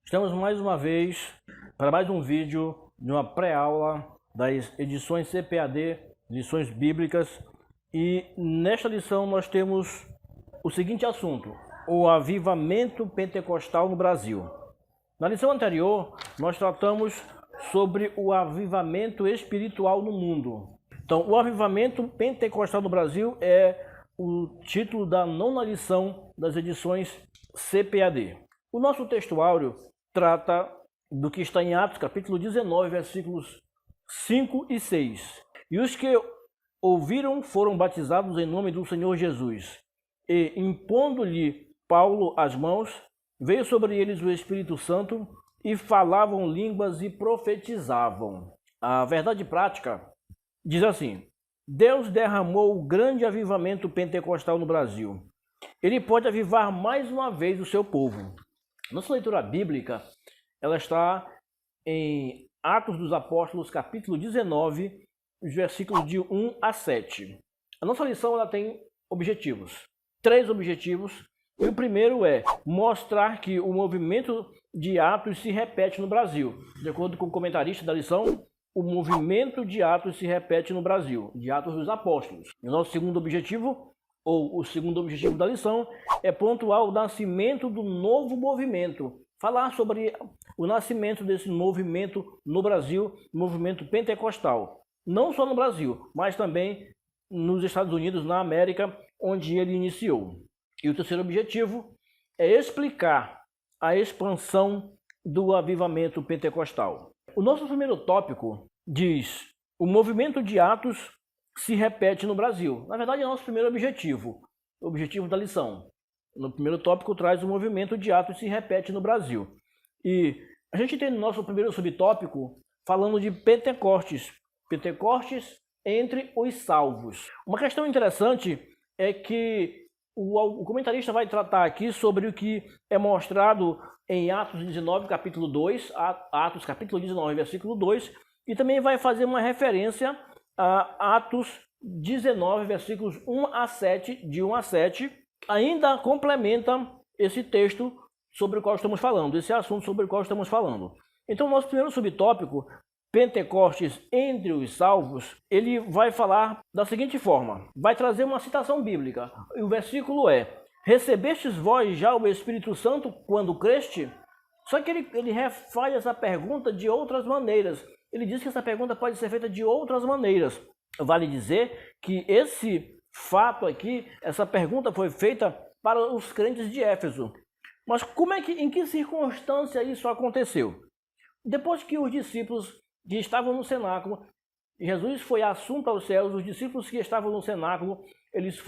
Estamos mais uma vez para mais um vídeo de uma pré-aula das edições CPAD, lições bíblicas, e nesta lição nós temos o seguinte assunto: o avivamento pentecostal no Brasil. Na lição anterior nós tratamos sobre o avivamento espiritual no mundo. Então, o avivamento pentecostal no Brasil é o título da nona lição das edições CPAD. O nosso textuário trata do que está em Atos, capítulo 19, versículos 5 e 6. E os que ouviram foram batizados em nome do Senhor Jesus. E, impondo-lhe Paulo as mãos, veio sobre eles o Espírito Santo, e falavam línguas e profetizavam. A verdade prática diz assim: Deus derramou o grande avivamento pentecostal no Brasil. Ele pode avivar mais uma vez o seu povo. Nossa leitura bíblica, ela está em Atos dos Apóstolos, capítulo 19, os versículos de 1 a 7. A nossa lição ela tem objetivos, 3 objetivos. E o primeiro é mostrar que o movimento de Atos se repete no Brasil. De acordo com o comentarista da lição, o movimento de Atos se repete no Brasil, de Atos dos Apóstolos. O nosso segundo objetivo, ou o segundo objetivo da lição, é pontuar o nascimento do novo movimento. Falar sobre o nascimento desse movimento no Brasil, movimento pentecostal. Não só no Brasil, mas também nos Estados Unidos, na América, onde ele iniciou. E o terceiro objetivo é explicar a expansão do avivamento pentecostal. O nosso primeiro tópico diz: o movimento de Atos se repete no Brasil. Na verdade, é o nosso primeiro objetivo, o objetivo da lição. No primeiro tópico traz: o movimento de Atos se repete no Brasil. E a gente tem no nosso primeiro subtópico falando de Pentecostes. Pentecostes entre os salvos. Uma questão interessante é que o comentarista vai tratar aqui sobre o que é mostrado em Atos 19, capítulo 2, Atos capítulo 19, versículo 2, e também vai fazer uma referência a Atos 19, versículos 1 a 7, de 1 a 7, ainda complementa esse texto sobre o qual estamos falando, esse assunto sobre o qual estamos falando. Então, nosso primeiro subtópico, Pentecostes entre os salvos, ele vai falar da seguinte forma: vai trazer uma citação bíblica. E o versículo é: recebestes vós já o Espírito Santo quando creste? Só que ele refaz essa pergunta de outras maneiras. Ele diz que essa pergunta pode ser feita de outras maneiras. Vale dizer que esse fato aqui, essa pergunta foi feita para os crentes de Éfeso. Mas em que circunstância isso aconteceu? Depois que os discípulos que estavam no cenáculo, Jesus foi assunto aos céus, os discípulos que estavam no cenáculo, eles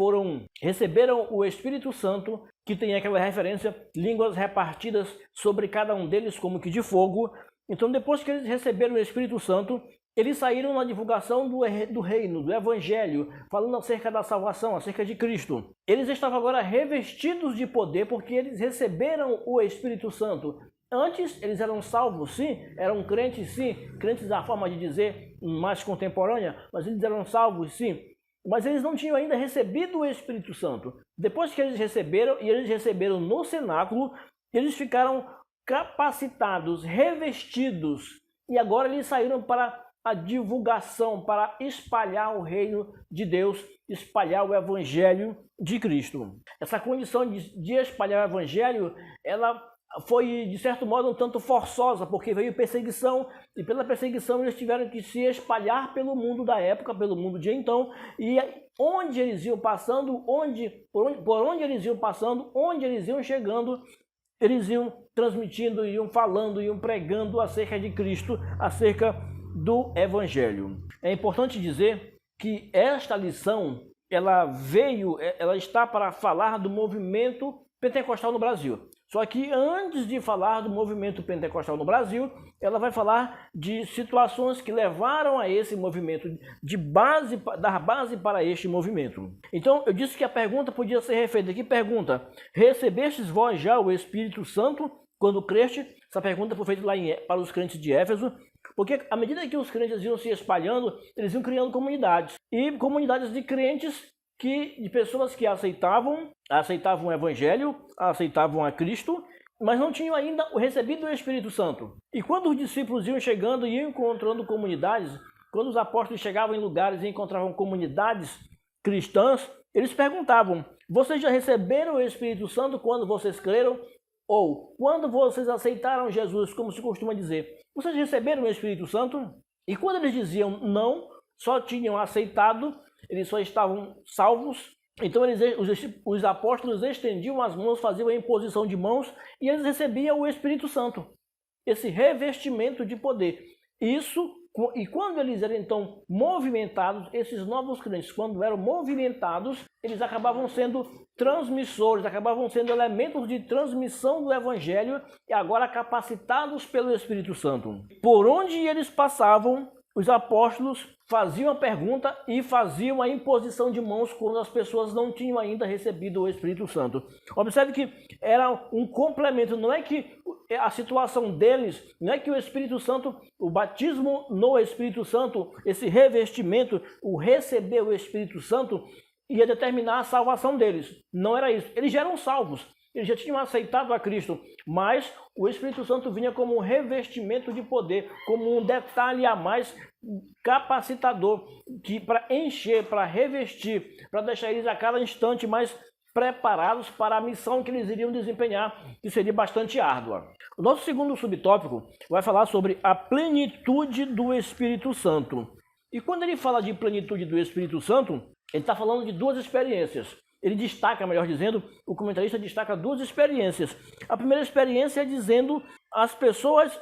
receberam o Espírito Santo, que tem aquela referência, línguas repartidas sobre cada um deles como que de fogo. Então, depois que eles receberam o Espírito Santo, eles saíram na divulgação do reino, do evangelho, falando acerca da salvação, acerca de Cristo. Eles estavam agora revestidos de poder porque eles receberam o Espírito Santo. Antes, eles eram salvos, sim, eram crentes, sim, crentes da forma de dizer mais contemporânea, mas eles eram salvos, sim. Mas eles não tinham ainda recebido o Espírito Santo. Depois que eles receberam, e eles receberam no cenáculo, eles ficaram capacitados, revestidos, e agora eles saíram para a divulgação, para espalhar o reino de Deus, espalhar o evangelho de Cristo. Essa condição de espalhar o evangelho, ela foi, de certo modo, um tanto forçosa, porque veio perseguição, e pela perseguição eles tiveram que se espalhar pelo mundo da época, pelo mundo de então, e onde eles iam passando, por onde eles iam passando, onde eles iam chegando, eles iam transmitindo, iam falando, iam pregando acerca de Cristo, acerca do Evangelho. É importante dizer que esta lição, ela está para falar do movimento pentecostal no Brasil. Só que antes de falar do movimento pentecostal no Brasil, ela vai falar de situações que levaram a esse movimento, dar base para este movimento. Então, eu disse que a pergunta podia ser refeita aqui. Pergunta: recebestes vós já o Espírito Santo quando creste? Essa pergunta foi feita lá para os crentes de Éfeso, porque à medida que os crentes iam se espalhando, eles iam criando comunidades. E comunidades de crentes de pessoas que aceitavam o evangelho, aceitavam a Cristo, mas não tinham ainda recebido o Espírito Santo. E quando os discípulos iam chegando e iam encontrando comunidades, quando os apóstolos chegavam em lugares e encontravam comunidades cristãs, eles perguntavam: vocês já receberam o Espírito Santo quando vocês creram? Ou quando vocês aceitaram Jesus, como se costuma dizer, vocês receberam o Espírito Santo? E quando eles diziam não, só tinham aceitado, eles só estavam salvos, então os apóstolos estendiam as mãos, faziam a imposição de mãos e eles recebiam o Espírito Santo, esse revestimento de poder. E quando eles eram então movimentados, esses novos crentes, quando eram movimentados, eles acabavam sendo transmissores, acabavam sendo elementos de transmissão do Evangelho e agora capacitados pelo Espírito Santo. Por onde eles passavam, os apóstolos faziam a pergunta e faziam a imposição de mãos quando as pessoas não tinham ainda recebido o Espírito Santo. Observe que era um complemento, não é que a situação deles, não é que o Espírito Santo, o batismo no Espírito Santo, esse revestimento, o receber o Espírito Santo, ia determinar a salvação deles. Não era isso. Eles já eram salvos. Eles já tinham aceitado a Cristo, mas o Espírito Santo vinha como um revestimento de poder, como um detalhe a mais capacitador, para encher, para revestir, para deixar eles a cada instante mais preparados para a missão que eles iriam desempenhar, que seria bastante árdua. O nosso segundo subtópico vai falar sobre a plenitude do Espírito Santo. E quando ele fala de plenitude do Espírito Santo, ele está falando de duas experiências. Ele destaca, melhor dizendo, o comentarista destaca duas experiências. A primeira experiência é dizendo as pessoas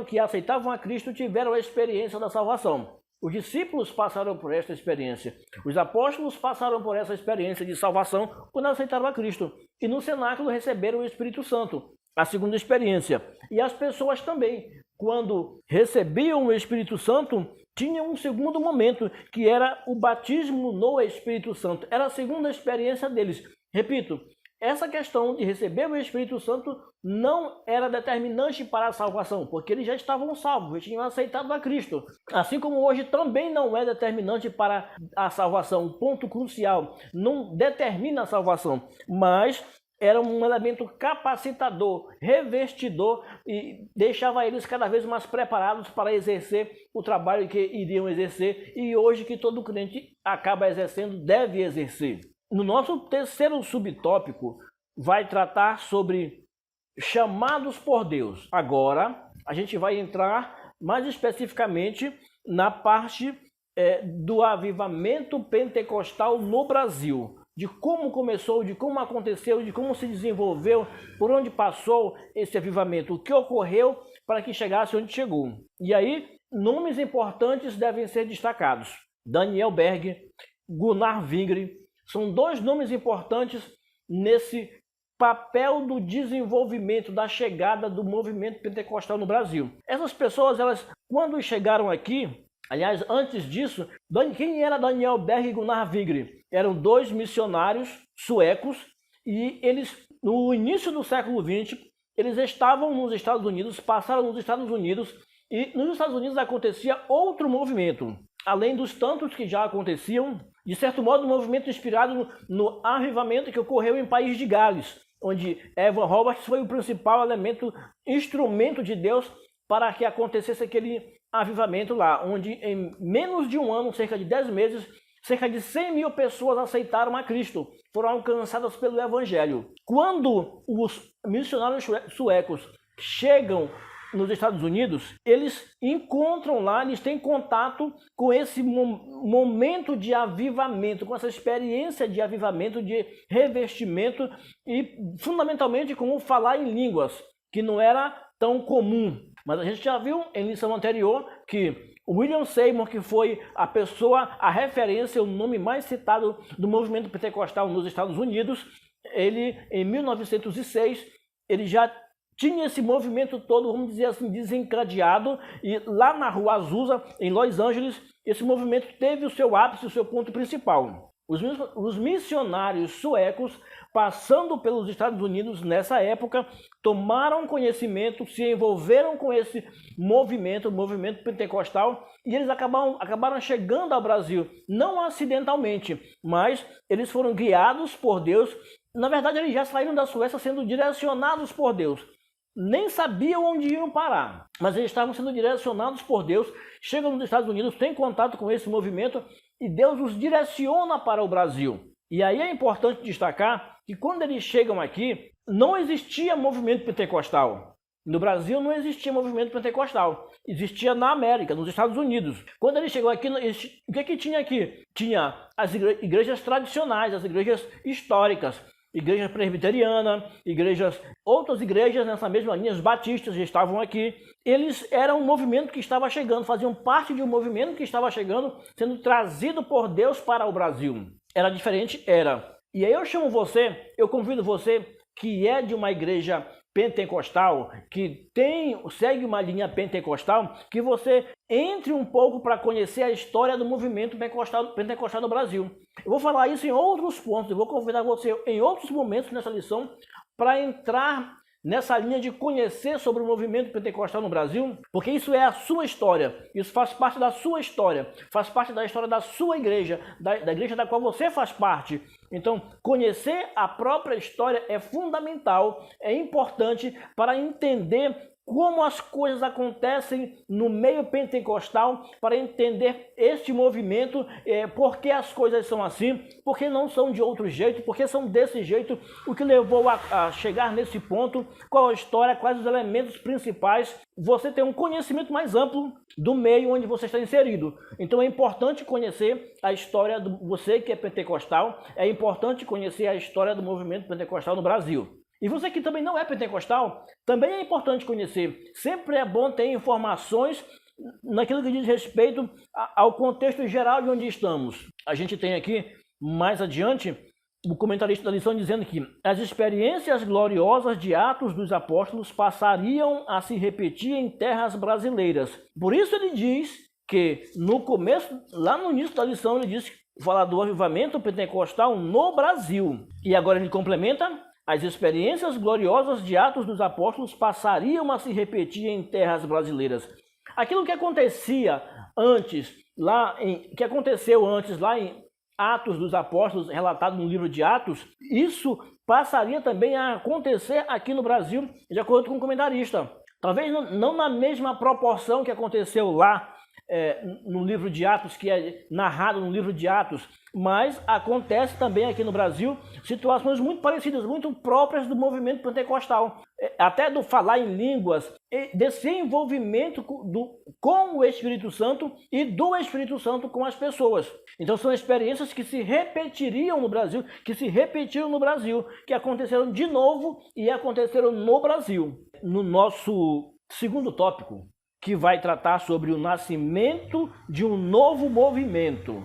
que aceitavam a Cristo tiveram a experiência da salvação. Os discípulos passaram por esta experiência. Os apóstolos passaram por essa experiência de salvação quando aceitaram a Cristo. E no cenáculo receberam o Espírito Santo, a segunda experiência. E as pessoas também, quando recebiam o Espírito Santo, tinham um segundo momento, que era o batismo no Espírito Santo. Era a segunda experiência deles. Repito, essa questão de receber o Espírito Santo não era determinante para a salvação, porque eles já estavam salvos, eles tinham aceitado a Cristo. Assim como hoje também não é determinante para a salvação, um ponto crucial, não determina a salvação, mas era um elemento capacitador, revestidor e deixava eles cada vez mais preparados para exercer o trabalho que iriam exercer e hoje que todo crente acaba exercendo, deve exercer. No nosso terceiro subtópico vai tratar sobre chamados por Deus. Agora a gente vai entrar mais especificamente na parte do avivamento pentecostal no Brasil. De como começou, de como aconteceu, de como se desenvolveu, por onde passou esse avivamento, o que ocorreu para que chegasse onde chegou. E aí, nomes importantes devem ser destacados. Daniel Berg, Gunnar Wingre, são dois nomes importantes nesse papel do desenvolvimento, da chegada do movimento pentecostal no Brasil. Essas pessoas, quando chegaram aqui, aliás, antes disso, quem era Daniel Berg e Gunnar Wingre? Eram dois missionários suecos e eles, no início do século XX, eles estavam nos Estados Unidos, passaram nos Estados Unidos e nos Estados Unidos acontecia outro movimento. Além dos tantos que já aconteciam, de certo modo, um movimento inspirado no avivamento que ocorreu em País de Gales, onde Evan Roberts foi o principal elemento, instrumento de Deus para que acontecesse aquele avivamento lá, onde em menos de um ano, cerca de 10 meses, cerca de 100 mil pessoas aceitaram a Cristo, foram alcançadas pelo Evangelho. Quando os missionários suecos chegam nos Estados Unidos, eles encontram lá, eles têm contato com esse momento de avivamento, com essa experiência de avivamento, de revestimento e fundamentalmente com o falar em línguas, que não era tão comum. Mas a gente já viu em lição anterior que William Seymour, que foi a referência, o nome mais citado do movimento pentecostal nos Estados Unidos, ele, em 1906, ele já tinha esse movimento todo, vamos dizer assim, desencadeado, e lá na Rua Azusa, em Los Angeles, esse movimento teve o seu ápice, o seu ponto principal. Os missionários suecos, passando pelos Estados Unidos nessa época, tomaram conhecimento, se envolveram com esse movimento, o movimento pentecostal, e eles acabaram chegando ao Brasil, não acidentalmente, mas eles foram guiados por Deus Na verdade, eles já saíram da Suécia sendo direcionados por Deus. Nem sabiam onde iam parar, mas eles estavam sendo direcionados por Deus, chegam nos Estados Unidos, têm contato com esse movimento e Deus os direciona para o Brasil. E aí é importante destacar que quando eles chegam aqui, não existia movimento pentecostal. No Brasil não existia movimento pentecostal, existia na América, nos Estados Unidos. Quando eles chegam aqui, o que tinha aqui? Tinha as igrejas tradicionais, as igrejas históricas, igreja presbiteriana, outras igrejas nessa mesma linha, os batistas já estavam aqui. Eles eram um movimento que estava chegando, faziam parte de um movimento que estava chegando, sendo trazido por Deus para o Brasil. Era diferente? Era. E aí eu convido você que é de uma igreja pentecostal, que segue uma linha pentecostal, que você entre um pouco para conhecer a história do movimento pentecostal no Brasil. Eu vou falar isso em outros pontos, eu vou convidar você em outros momentos nessa lição para entrar nessa linha de conhecer sobre o movimento pentecostal no Brasil, porque isso é a sua história, isso faz parte da sua história, faz parte da história da sua igreja, da igreja da qual você faz parte. Então, conhecer a própria história é fundamental, é importante para entender como as coisas acontecem no meio pentecostal, para entender este movimento, por que as coisas são assim, por que não são de outro jeito, por que são desse jeito, o que levou a chegar nesse ponto, qual a história, quais os elementos principais. Você tem um conhecimento mais amplo do meio onde você está inserido. Então é importante conhecer a história de você que é pentecostal, é importante conhecer a história do movimento pentecostal no Brasil. E você que também não é pentecostal, também é importante conhecer. Sempre é bom ter informações naquilo que diz respeito ao contexto geral de onde estamos. A gente tem aqui, mais adiante, o comentarista da lição dizendo que as experiências gloriosas de Atos dos Apóstolos passariam a se repetir em terras brasileiras. Por isso ele diz que no começo, lá no início da lição, ele diz falar do avivamento pentecostal no Brasil. E agora ele complementa: as experiências gloriosas de Atos dos Apóstolos passariam a se repetir em terras brasileiras. Aquilo que acontecia antes, que aconteceu antes lá em Atos dos Apóstolos, relatado no livro de Atos, isso passaria também a acontecer aqui no Brasil, de acordo com o comentarista. Talvez não na mesma proporção que aconteceu lá no livro de Atos, que é narrado no livro de Atos, mas acontece também aqui no Brasil situações muito parecidas, muito próprias do movimento pentecostal, até do falar em línguas, desse envolvimento com o Espírito Santo e do Espírito Santo com as pessoas. Então são experiências que se repetiriam no Brasil, que se repetiram no Brasil, que aconteceram de novo e aconteceram no Brasil. No nosso segundo tópico, que vai tratar sobre o nascimento de um novo movimento.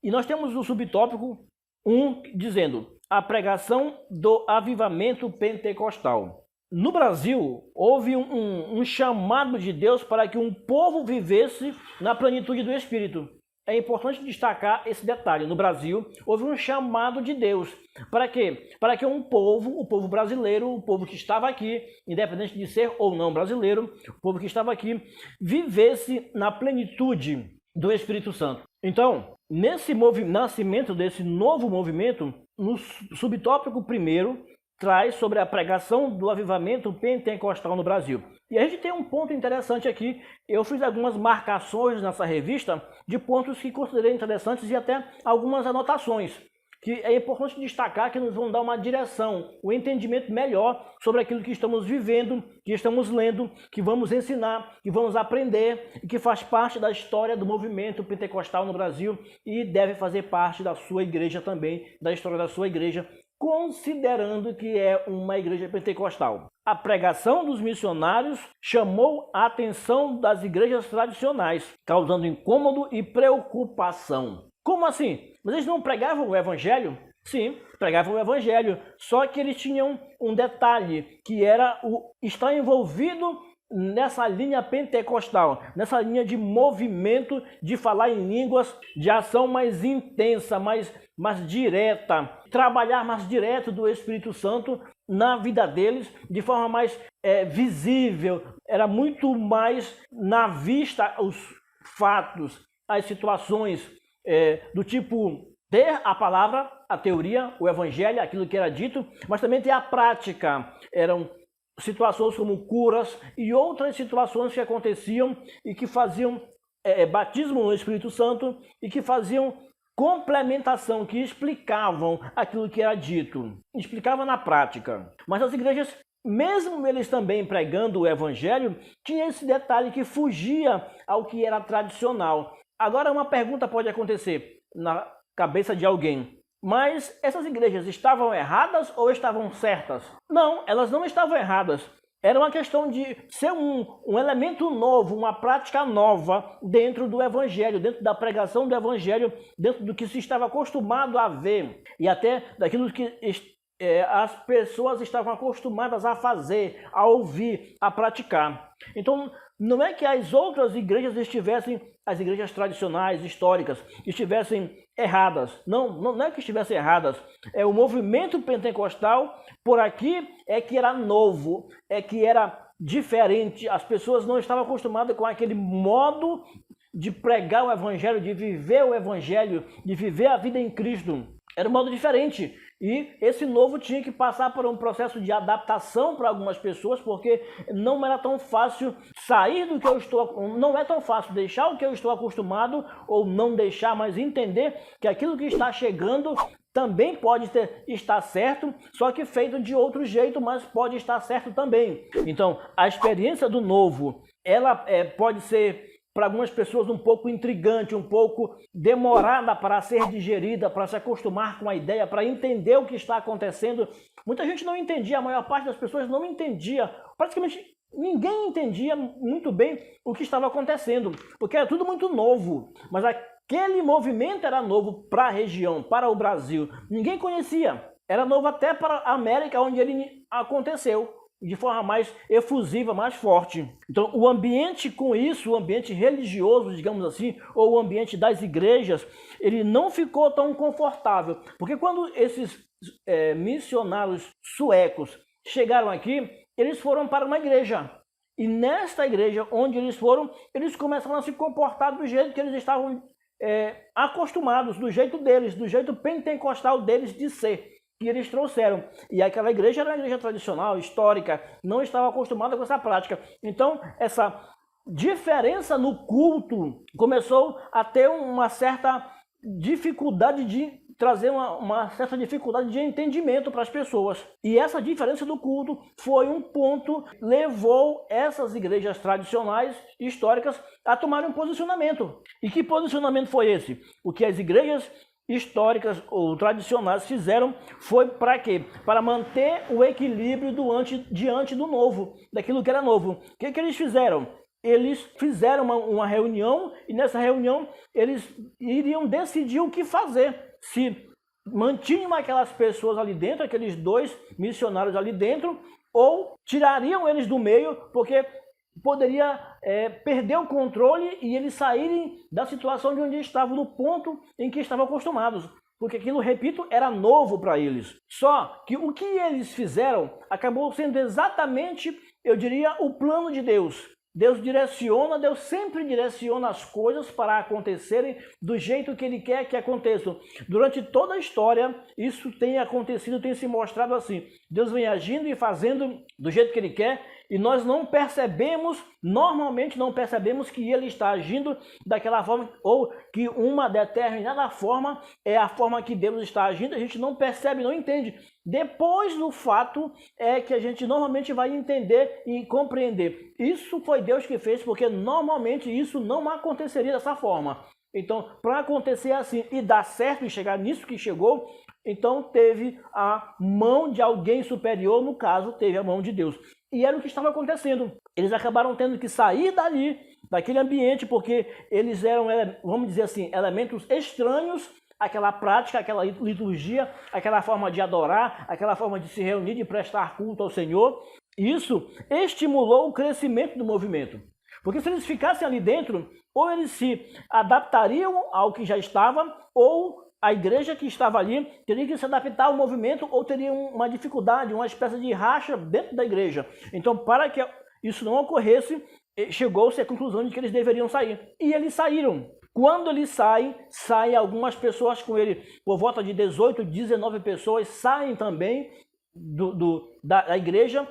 E nós temos o subtópico 1 dizendo a pregação do avivamento pentecostal. No Brasil, houve um chamado de Deus para que um povo vivesse na plenitude do Espírito. É importante destacar esse detalhe. No Brasil, houve um chamado de Deus. Para quê? Para que o povo brasileiro, o povo que estava aqui, independente de ser ou não brasileiro, o povo que estava aqui, vivesse na plenitude do Espírito Santo. Então, nesse nascimento desse novo movimento, no subtópico 1, traz sobre a pregação do avivamento pentecostal no Brasil. E a gente tem um ponto interessante aqui. Eu fiz algumas marcações nessa revista de pontos que considerei interessantes e até algumas anotações, que é importante destacar, que nos vão dar uma direção, um entendimento melhor sobre aquilo que estamos vivendo, que estamos lendo, que vamos ensinar, que vamos aprender e que faz parte da história do movimento pentecostal no Brasil e deve fazer parte da sua igreja também, da história da sua igreja, considerando que é uma igreja pentecostal. A pregação dos missionários chamou a atenção das igrejas tradicionais, causando incômodo e preocupação. Como assim? Mas eles não pregavam o evangelho? Sim, pregavam o evangelho, só que eles tinham um detalhe, que era estar envolvido nessa linha pentecostal, nessa linha de movimento, de falar em línguas, de ação mais intensa, mais direta, trabalhar mais direto do Espírito Santo na vida deles, de forma mais visível. Era muito mais na vista os fatos, as situações, do tipo ter a palavra, a teoria, o evangelho, aquilo que era dito, mas também ter a prática. Eram situações como curas e outras situações que aconteciam e que faziam batismo no Espírito Santo e que faziam complementação, que explicavam aquilo que era dito, explicavam na prática. Mas as igrejas, mesmo eles também pregando o evangelho, tinha esse detalhe que fugia ao que era tradicional. Agora uma pergunta pode acontecer na cabeça de alguém: mas essas igrejas estavam erradas ou estavam certas? Não, elas não estavam erradas. Era uma questão de ser um elemento novo, uma prática nova dentro do evangelho, dentro da pregação do evangelho, dentro do que se estava acostumado a ver e até daquilo que as pessoas estavam acostumadas a fazer, a ouvir, a praticar. Então, não é que as outras igrejas estivessem, as igrejas tradicionais, históricas, estivessem erradas. Não é que estivessem erradas. É o movimento pentecostal, por aqui, é que era novo, é que era diferente. As pessoas não estavam acostumadas com aquele modo de pregar o evangelho, de viver o evangelho, de viver a vida em Cristo. Era um modo diferente. E esse novo tinha que passar por um processo de adaptação para algumas pessoas, porque não era tão fácil sair do que eu estou... Não é tão fácil deixar o que eu estou acostumado ou não deixar, mas entender que aquilo que está chegando também pode estar certo, só que feito de outro jeito, mas pode estar certo também. Então, a experiência do novo, ela pode ser, para algumas pessoas, um pouco intrigante, um pouco demorada para ser digerida, para se acostumar com a ideia, para entender o que está acontecendo. Muita gente não entendia, a maior parte das pessoas não entendia, praticamente ninguém entendia muito bem o que estava acontecendo, porque era tudo muito novo, mas aquele movimento era novo para a região, para o Brasil. Ninguém conhecia, era novo até para a América, onde ele aconteceu, de forma mais efusiva, mais forte. Então, o ambiente com isso, o ambiente religioso, digamos assim, ou o ambiente das igrejas, ele não ficou tão confortável. Porque quando esses missionários suecos chegaram aqui, eles foram para uma igreja. E nesta igreja onde eles foram, eles começaram a se comportar do jeito que eles estavam acostumados, do jeito deles, do jeito pentecostal deles de ser, que eles trouxeram. E aquela igreja era uma igreja tradicional, histórica, não estava acostumada com essa prática. Então, essa diferença no culto começou a ter uma certa dificuldade de trazer uma certa dificuldade de entendimento para as pessoas. E essa diferença do culto foi um ponto que levou essas igrejas tradicionais, históricas, a tomarem um posicionamento. E que posicionamento foi esse? O que as igrejas históricas ou tradicionais fizeram foi para quê? Para manter o equilíbrio diante do novo, daquilo que era novo. O que eles fizeram? Eles fizeram uma reunião e nessa reunião eles iriam decidir o que fazer. Se mantinham aquelas pessoas ali dentro, aqueles 2 missionários ali dentro, ou tirariam eles do meio, porque poderia perder o controle e eles saírem da situação de onde estavam, no ponto em que estavam acostumados. Porque aquilo, repito, era novo para eles. Só que o que eles fizeram acabou sendo exatamente, eu diria, o plano de Deus. Deus sempre direciona as coisas para acontecerem do jeito que Ele quer que aconteçam. Durante toda a história, isso tem acontecido, tem se mostrado assim. Deus vem agindo e fazendo do jeito que Ele quer, e nós não percebemos, normalmente não percebemos que Ele está agindo daquela forma, ou que uma determinada forma é a forma que Deus está agindo, a gente não percebe, não entende. Depois do fato é que a gente normalmente vai entender e compreender. Isso foi Deus que fez, porque normalmente isso não aconteceria dessa forma. Então, para acontecer assim e dar certo e chegar nisso que chegou, então teve a mão de alguém superior, no caso, teve a mão de Deus. E era o que estava acontecendo. Eles acabaram tendo que sair dali, daquele ambiente, porque eles eram, vamos dizer assim, elementos estranhos àquela prática, àquela liturgia, aquela forma de adorar, aquela forma de se reunir, de prestar culto ao Senhor. Isso estimulou o crescimento do movimento. Porque se eles ficassem ali dentro, ou eles se adaptariam ao que já estava, ou a igreja que estava ali teria que se adaptar ao movimento, ou teria uma dificuldade, uma espécie de racha dentro da igreja. Então, para que isso não ocorresse, chegou-se à conclusão de que eles deveriam sair. E eles saíram. Quando ele sai, saem algumas pessoas com ele, por volta de 18, 19 pessoas saem também da igreja,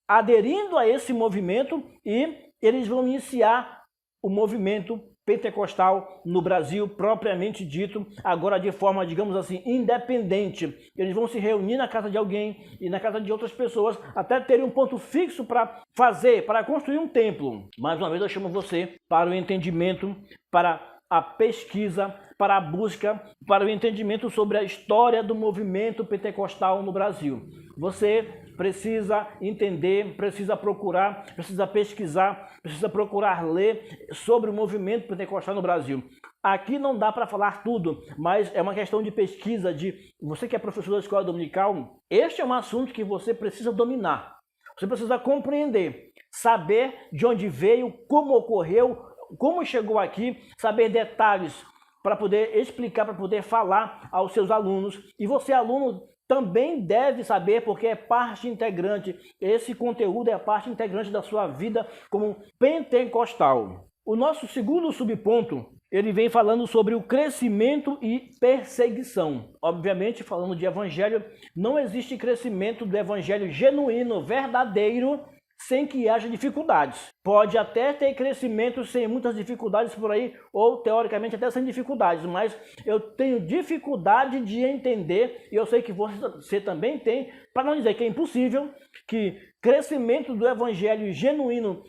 aderindo a esse movimento, e eles vão iniciar o movimento pentecostal no Brasil, propriamente dito, agora de forma, digamos assim, independente. Eles vão se reunir na casa de alguém e na casa de outras pessoas, até terem um ponto fixo para fazer, para construir um templo. Mais uma vez eu chamo você para o entendimento, para a pesquisa, para a busca, para o entendimento sobre a história do movimento pentecostal no Brasil. Você precisa entender, precisa procurar, precisa pesquisar, precisa procurar ler sobre o movimento pentecostal no Brasil. Aqui não dá para falar tudo, mas é uma questão de pesquisa, de você que é professor da escola dominical, este é um assunto que você precisa dominar. Você precisa compreender, saber de onde veio, como ocorreu, como chegou aqui, saber detalhes para poder explicar, para poder falar aos seus alunos. E você, aluno, também deve saber, porque é parte integrante, esse conteúdo é parte integrante da sua vida como pentecostal. O nosso segundo subponto, ele vem falando sobre o crescimento e perseguição. Obviamente, falando de evangelho, não existe crescimento do evangelho genuíno, verdadeiro, sem que haja dificuldades. Pode até ter crescimento sem muitas dificuldades por aí, ou teoricamente até sem dificuldades, mas eu tenho dificuldade de entender, e eu sei que você também tem, para não dizer que é impossível, que crescimento do evangelho genuíno,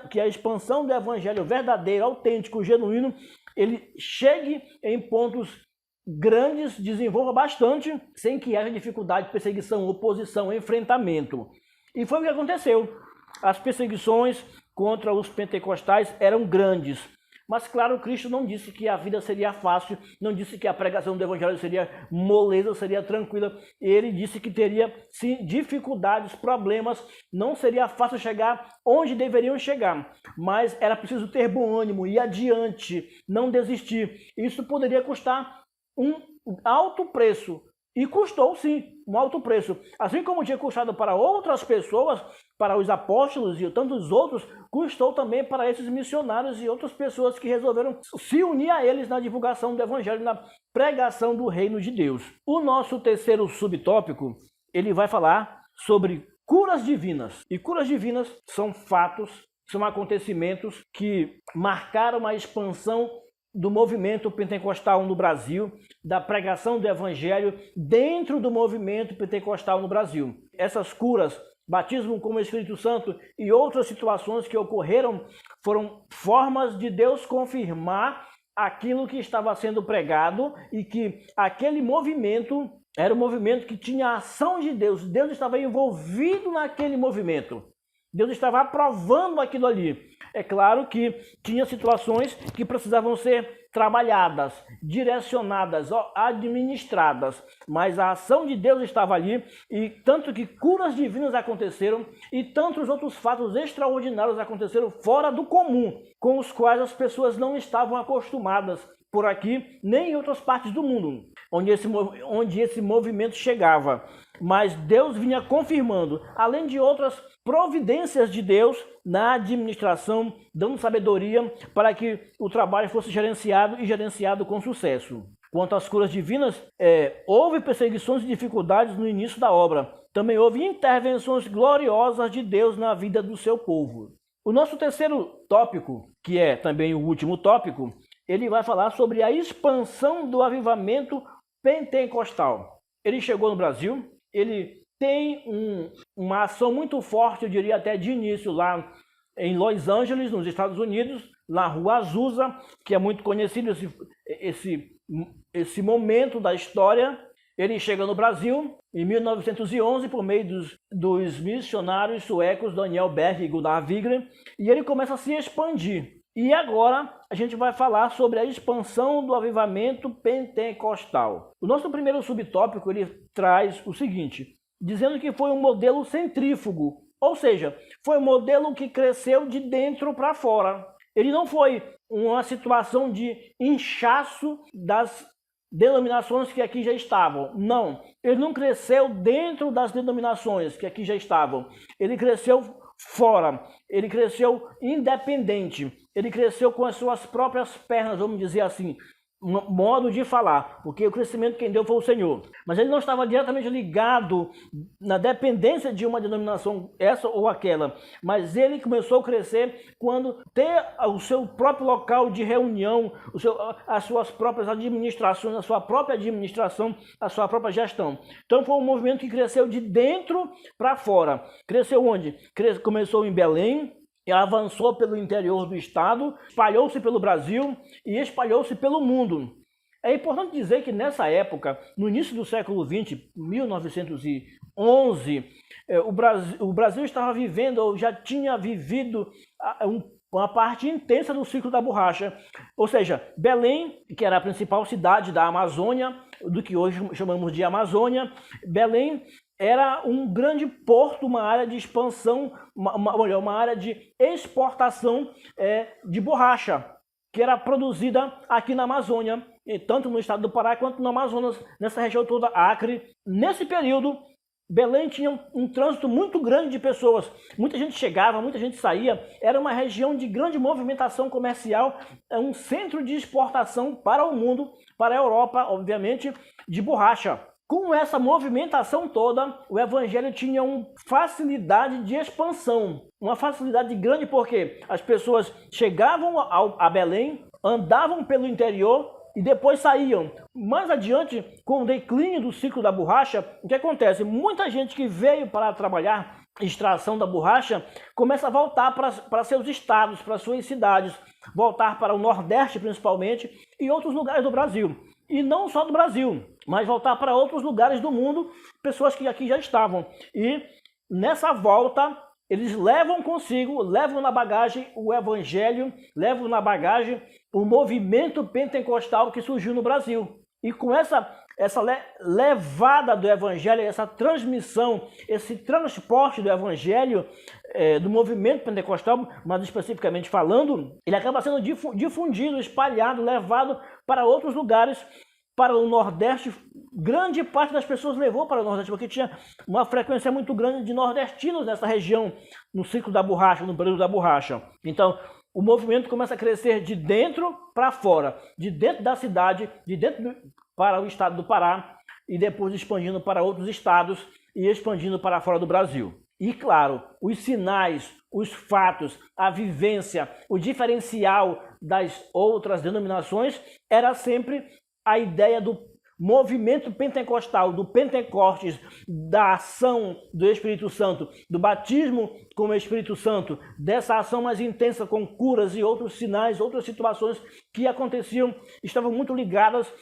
que a expansão do evangelho verdadeiro, autêntico, genuíno, ele chegue em pontos grandes, desenvolva bastante, sem que haja dificuldade, perseguição, oposição, enfrentamento. E foi o que aconteceu. As perseguições contra os pentecostais eram grandes. Mas, claro, Cristo não disse que a vida seria fácil, não disse que a pregação do evangelho seria moleza, seria tranquila. Ele disse que teria, sim, dificuldades, problemas, não seria fácil chegar onde deveriam chegar. Mas era preciso ter bom ânimo, ir adiante, não desistir. Isso poderia custar um alto preço. E custou, sim, um alto preço. Assim como tinha custado para outras pessoas, para os apóstolos e tantos outros, custou também para esses missionários e outras pessoas que resolveram se unir a eles na divulgação do evangelho, na pregação do reino de Deus. O nosso terceiro subtópico, ele vai falar sobre curas divinas. E curas divinas são fatos, são acontecimentos que marcaram a expansão do movimento pentecostal no Brasil, da pregação do evangelho dentro do movimento pentecostal no Brasil. Essas curas, batismo com o Espírito Santo e outras situações que ocorreram foram formas de Deus confirmar aquilo que estava sendo pregado e que aquele movimento era um movimento que tinha a ação de Deus. Deus estava envolvido naquele movimento. Deus estava aprovando aquilo ali. É claro que tinha situações que precisavam ser trabalhadas, direcionadas, administradas, mas a ação de Deus estava ali, e tanto que curas divinas aconteceram e tantos outros fatos extraordinários aconteceram fora do comum, com os quais as pessoas não estavam acostumadas por aqui, nem em outras partes do mundo, onde esse movimento chegava. Mas Deus vinha confirmando, além de outras providências de Deus na administração, dando sabedoria para que o trabalho fosse gerenciado com sucesso. Quanto às curas divinas, houve perseguições e dificuldades no início da obra. Também houve intervenções gloriosas de Deus na vida do seu povo. O nosso terceiro tópico, que é também o último tópico, ele vai falar sobre a expansão do avivamento pentecostal. Ele chegou no Brasil, ele tem uma ação muito forte, eu diria até de início, lá em Los Angeles, nos Estados Unidos, na Rua Azusa, que é muito conhecido esse momento da história. Ele chega no Brasil em 1911 por meio dos missionários suecos Daniel Berg e Gunnar Wigren, e ele começa a se expandir. E agora a gente vai falar sobre a expansão do avivamento pentecostal. O nosso primeiro subtópico, ele traz o seguinte, dizendo que foi um modelo centrífugo, ou seja, foi um modelo que cresceu de dentro para fora. Ele não foi uma situação de inchaço das denominações que aqui já estavam. Não, ele não cresceu dentro das denominações que aqui já estavam. Ele cresceu fora, ele cresceu independente, ele cresceu com as suas próprias pernas, vamos dizer assim, um modo de falar, porque o crescimento quem deu foi o Senhor. Mas ele não estava diretamente ligado na dependência de uma denominação, essa ou aquela, mas ele começou a crescer quando ter o seu próprio local de reunião, as suas próprias administrações, a sua própria administração, a sua própria gestão. Então foi um movimento que cresceu de dentro para fora. Cresceu onde? Começou em Belém, e avançou pelo interior do estado, espalhou-se pelo Brasil e espalhou-se pelo mundo. É importante dizer que nessa época, no início do século XX, 1911, o Brasil estava vivendo, ou já tinha vivido, uma parte intensa do ciclo da borracha. Ou seja, Belém, que era a principal cidade da Amazônia, do que hoje chamamos de Amazônia, Belém era um grande porto, uma área de expansão, uma área de exportação de borracha, que era produzida aqui na Amazônia, tanto no estado do Pará quanto no Amazonas, nessa região toda, Acre. Nesse período, Belém tinha um trânsito muito grande de pessoas. Muita gente chegava, muita gente saía. Era uma região de grande movimentação comercial, um centro de exportação para o mundo, para a Europa, obviamente, de borracha. Com essa movimentação toda, o evangelho tinha uma facilidade de expansão, uma facilidade grande porque as pessoas chegavam a Belém, andavam pelo interior e depois saíam. Mais adiante, com o declínio do ciclo da borracha, o que acontece? Muita gente que veio para trabalhar extração da borracha começa a voltar para seus estados, para suas cidades, voltar para o Nordeste principalmente e outros lugares do Brasil. E não só do Brasil, mas voltar para outros lugares do mundo, pessoas que aqui já estavam. E nessa volta, eles levam consigo, levam na bagagem o evangelho, levam na bagagem o movimento pentecostal que surgiu no Brasil. E com essa levada do evangelho, essa transmissão, esse transporte do evangelho, do movimento pentecostal, mas especificamente falando, ele acaba sendo difundido, espalhado, levado para outros lugares, para o Nordeste. Grande parte das pessoas levou para o Nordeste, porque tinha uma frequência muito grande de nordestinos nessa região, no ciclo da borracha, no período da borracha. Então, o movimento começa a crescer de dentro para fora, de dentro da cidade, para o estado do Pará, e depois expandindo para outros estados e expandindo para fora do Brasil. E claro, os sinais, os fatos, a vivência, o diferencial das outras denominações era sempre a ideia do movimento pentecostal, do Pentecostes, da ação do Espírito Santo, do batismo com o Espírito Santo, dessa ação mais intensa com curas e outros sinais, outras situações que aconteciam, estavam muito ligadas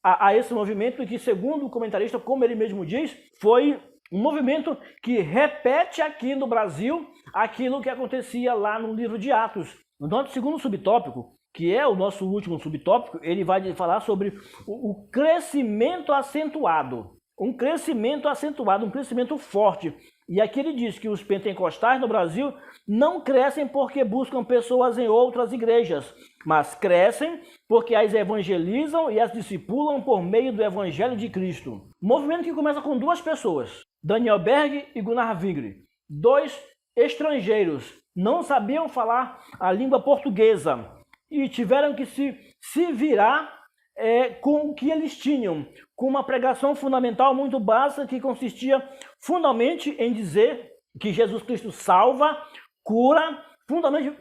a esse movimento e que, segundo o comentarista, como ele mesmo diz, foi um movimento que repete aqui no Brasil aquilo que acontecia lá no livro de Atos. No nosso segundo subtópico, que é o nosso último subtópico, ele vai falar sobre o crescimento acentuado. Um crescimento acentuado, um crescimento forte. E aqui ele diz que os pentecostais no Brasil não crescem porque buscam pessoas em outras igrejas, mas crescem porque as evangelizam e as discipulam por meio do evangelho de Cristo. Movimento que começa com duas pessoas, Daniel Berg e Gunnar Wingre, dois estrangeiros, não sabiam falar a língua portuguesa e tiveram que se virar com o que eles tinham, com uma pregação fundamental muito básica que consistia fundamentalmente em dizer que Jesus Cristo salva, cura,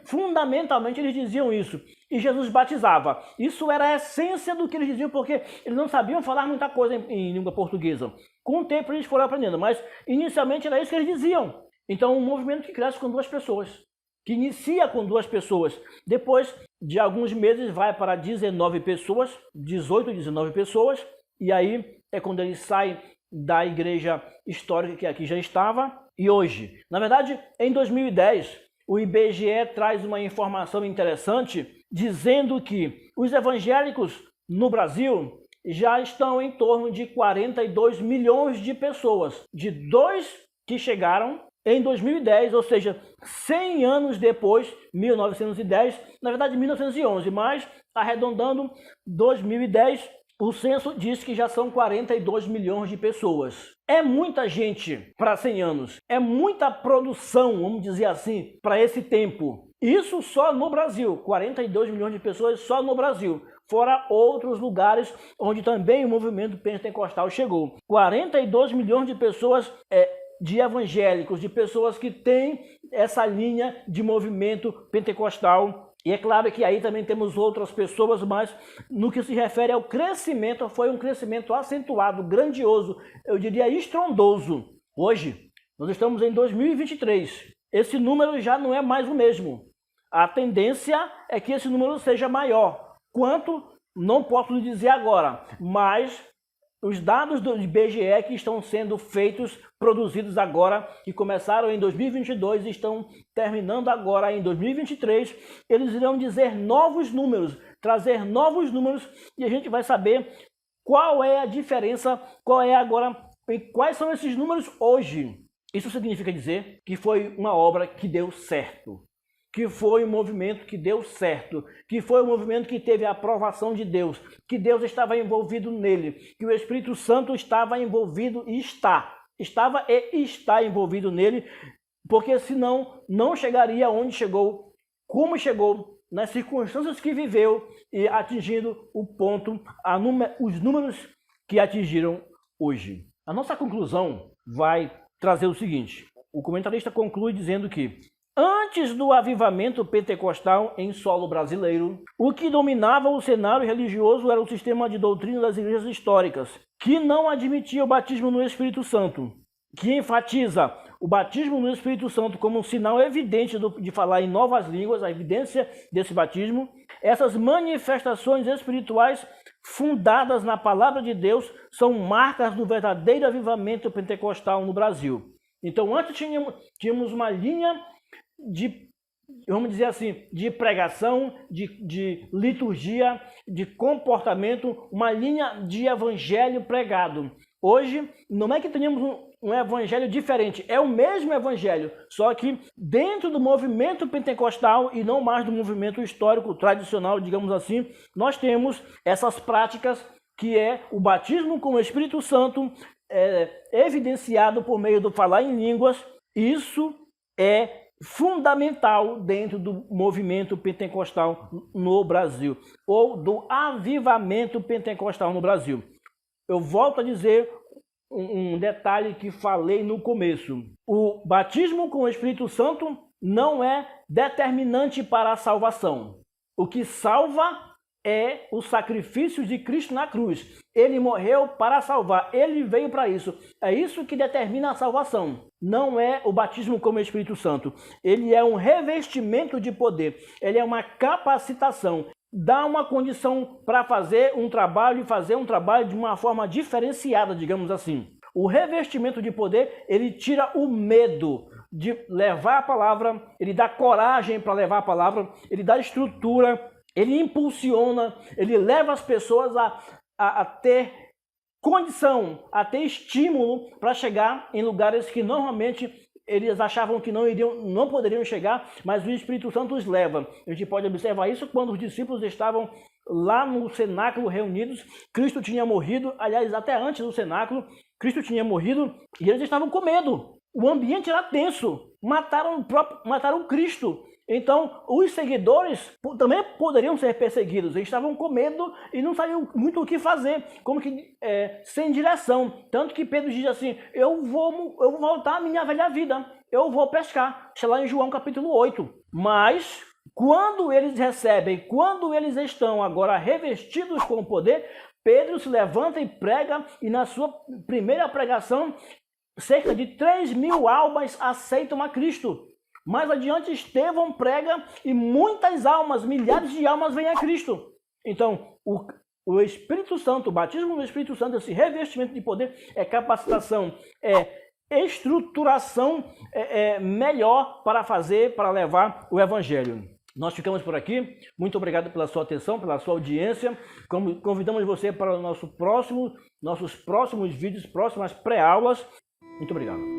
fundamentalmente eles diziam isso, e Jesus batizava. Isso era a essência do que eles diziam, porque eles não sabiam falar muita coisa em língua portuguesa. Com o tempo eles foram aprendendo, mas inicialmente era isso que eles diziam. Então um movimento que cresce com duas pessoas, que inicia com duas pessoas, depois de alguns meses vai para 19 pessoas, 18, 19 pessoas, e aí é quando ele sai da igreja histórica que aqui já estava. E hoje, na verdade, em 2010, o IBGE traz uma informação interessante dizendo que os evangélicos no Brasil já estão em torno de 42 milhões de pessoas, de dois que chegaram em 2010, ou seja, 100 anos depois, 1910, na verdade 1911, mas arredondando 2010, O censo diz que já são 42 milhões de pessoas. É muita gente para 100 anos. É muita produção, vamos dizer assim, para esse tempo. Isso só no Brasil. 42 milhões de pessoas só no Brasil. Fora outros lugares onde também o movimento pentecostal chegou. 42 milhões de pessoas de evangélicos, de pessoas que têm essa linha de movimento pentecostal. E é claro que aí também temos outras pessoas, mas no que se refere ao crescimento, foi um crescimento acentuado, grandioso, eu diria estrondoso. Hoje, nós estamos em 2023. Esse número já não é mais o mesmo. A tendência é que esse número seja maior. Quanto? Não posso lhe dizer agora, mas os dados do IBGE que estão sendo feitos, produzidos agora, que começaram em 2022 e estão terminando agora em 2023, eles irão dizer novos números, trazer novos números e a gente vai saber qual é a diferença, qual é agora e quais são esses números hoje. Isso significa dizer que foi uma obra que deu certo, que foi um movimento que deu certo, que foi um movimento que teve a aprovação de Deus, que Deus estava envolvido nele, que o Espírito Santo estava envolvido e estava e está envolvido nele, porque senão não chegaria onde chegou, como chegou, nas circunstâncias que viveu e atingindo o ponto, os números que atingiram hoje. A nossa conclusão vai trazer o seguinte: o comentarista conclui dizendo que antes do avivamento pentecostal em solo brasileiro, o que dominava o cenário religioso era o sistema de doutrina das igrejas históricas, que não admitia o batismo no Espírito Santo, que enfatiza o batismo no Espírito Santo como um sinal evidente de falar em novas línguas, a evidência desse batismo. Essas manifestações espirituais fundadas na palavra de Deus são marcas do verdadeiro avivamento pentecostal no Brasil. Então, antes tínhamos uma linha vamos dizer assim, de pregação, de liturgia, de comportamento, uma linha de evangelho pregado. Hoje, não é que tenhamos um evangelho diferente, é o mesmo evangelho, só que dentro do movimento pentecostal e não mais do movimento histórico tradicional, digamos assim, nós temos essas práticas que é o batismo com o Espírito Santo, evidenciado por meio do falar em línguas. Isso é fundamental dentro do movimento pentecostal no Brasil, ou do avivamento pentecostal no Brasil. Eu volto a dizer um detalhe que falei no começo. O batismo com o Espírito Santo não é determinante para a salvação. O que salva é o sacrifício de Cristo na cruz. Ele morreu para salvar, ele veio para isso. É isso que determina a salvação. Não é o batismo com o Espírito Santo. Ele é um revestimento de poder, ele é uma capacitação. Dá uma condição para fazer um trabalho e fazer um trabalho de uma forma diferenciada, digamos assim. O revestimento de poder, ele tira o medo de levar a palavra, ele dá coragem para levar a palavra, ele dá estrutura, ele impulsiona, ele leva as pessoas a ter condição, a ter estímulo para chegar em lugares que normalmente eles achavam que não poderiam chegar, mas o Espírito Santo os leva. A gente pode observar isso quando os discípulos estavam lá no cenáculo reunidos. Cristo tinha morrido, aliás, até antes do cenáculo, Cristo tinha morrido e eles estavam com medo. O ambiente era tenso, mataram Cristo. Então, os seguidores também poderiam ser perseguidos. Eles estavam com medo e não sabiam muito o que fazer, como que sem direção. Tanto que Pedro diz assim: eu vou voltar à minha velha vida, eu vou pescar. Está lá em João capítulo 8. Mas, quando eles recebem, quando eles estão agora revestidos com o poder, Pedro se levanta e prega, e na sua primeira pregação, cerca de 3.000 almas aceitam a Cristo. Mais adiante, Estevão prega e muitas almas, milhares de almas vêm a Cristo. Então, o Espírito Santo, o batismo do Espírito Santo, esse revestimento de poder, é capacitação, é estruturação melhor para levar o Evangelho. Nós ficamos por aqui. Muito obrigado pela sua atenção, pela sua audiência. Convidamos você para nossos próximos vídeos, próximas pré-aulas. Muito obrigado.